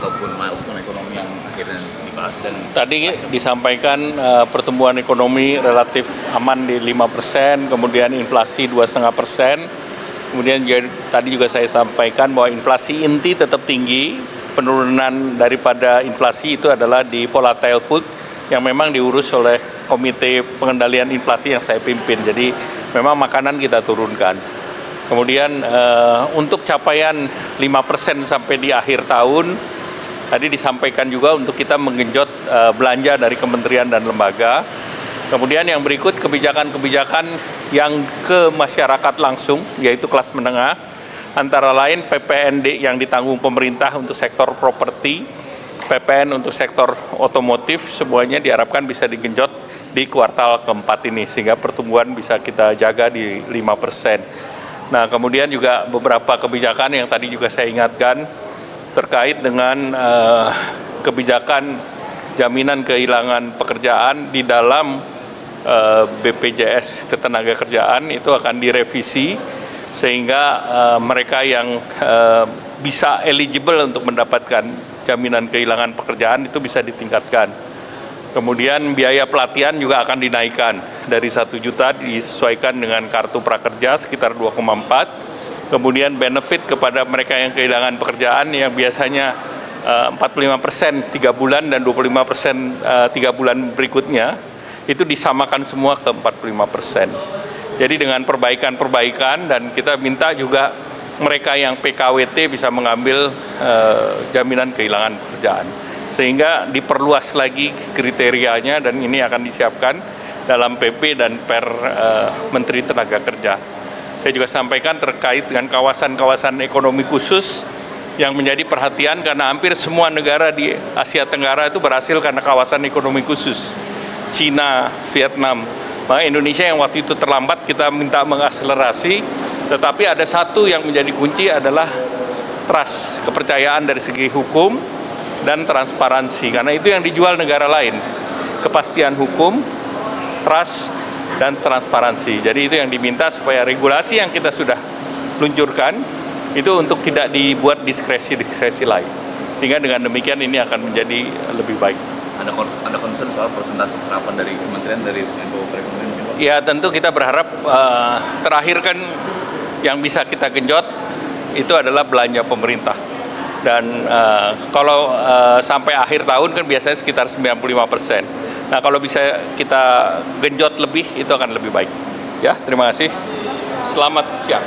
ataupun milestone ekonomi yang akhirnya dibahas? Dan tadi disampaikan pertumbuhan ekonomi relatif aman di 5%, kemudian inflasi 2,5%. Kemudian tadi juga saya sampaikan bahwa inflasi inti tetap tinggi. Penurunan daripada inflasi itu adalah di volatile food yang memang diurus oleh Komite Pengendalian Inflasi yang saya pimpin. Jadi memang makanan kita turunkan. Kemudian untuk capaian 5% sampai di akhir tahun, tadi disampaikan juga untuk kita menggenjot belanja dari kementerian dan lembaga. Kemudian yang berikut kebijakan-kebijakan yang ke masyarakat langsung, yaitu kelas menengah, antara lain PPND yang ditanggung pemerintah untuk sektor properti, PPN untuk sektor otomotif, semuanya diharapkan bisa digenjot di kuartal keempat ini, sehingga pertumbuhan bisa kita jaga di 5%. Nah, kemudian juga beberapa kebijakan yang tadi juga saya ingatkan terkait dengan kebijakan jaminan kehilangan pekerjaan di dalam BPJS Ketenagakerjaan itu akan direvisi sehingga mereka yang bisa eligible untuk mendapatkan jaminan kehilangan pekerjaan itu bisa ditingkatkan. Kemudian biaya pelatihan juga akan dinaikkan dari 1 juta disesuaikan dengan kartu prakerja sekitar 2,4. Kemudian benefit kepada mereka yang kehilangan pekerjaan yang biasanya 45% 3 bulan dan 25% 3 bulan berikutnya itu disamakan semua ke 45%. Jadi dengan perbaikan-perbaikan dan kita minta juga mereka yang PKWT bisa mengambil jaminan kehilangan pekerjaan. Sehingga diperluas lagi kriterianya dan ini akan disiapkan dalam PP dan Per Menteri Tenaga Kerja. Saya juga sampaikan terkait dengan kawasan-kawasan ekonomi khusus yang menjadi perhatian karena hampir semua negara di Asia Tenggara itu berhasil karena kawasan ekonomi khusus. Cina, Vietnam. Maka Indonesia yang waktu itu terlambat kita minta mengakselerasi, tetapi ada satu yang menjadi kunci adalah trust, kepercayaan dari segi hukum dan transparansi. Karena itu yang dijual negara lain, kepastian hukum, trust, dan transparansi. Jadi itu yang diminta supaya regulasi yang kita sudah luncurkan itu untuk tidak dibuat diskresi-diskresi lain. Sehingga dengan demikian ini akan menjadi lebih baik. Ada concern soal persentase serapan dari kementerian dari Menko Perekonomian? Ya tentu kita berharap terakhir kan yang bisa kita genjot itu adalah belanja pemerintah. Dan kalau sampai akhir tahun kan biasanya sekitar 95%. Nah kalau bisa kita genjot lebih itu akan lebih baik. Ya terima kasih. Selamat siang.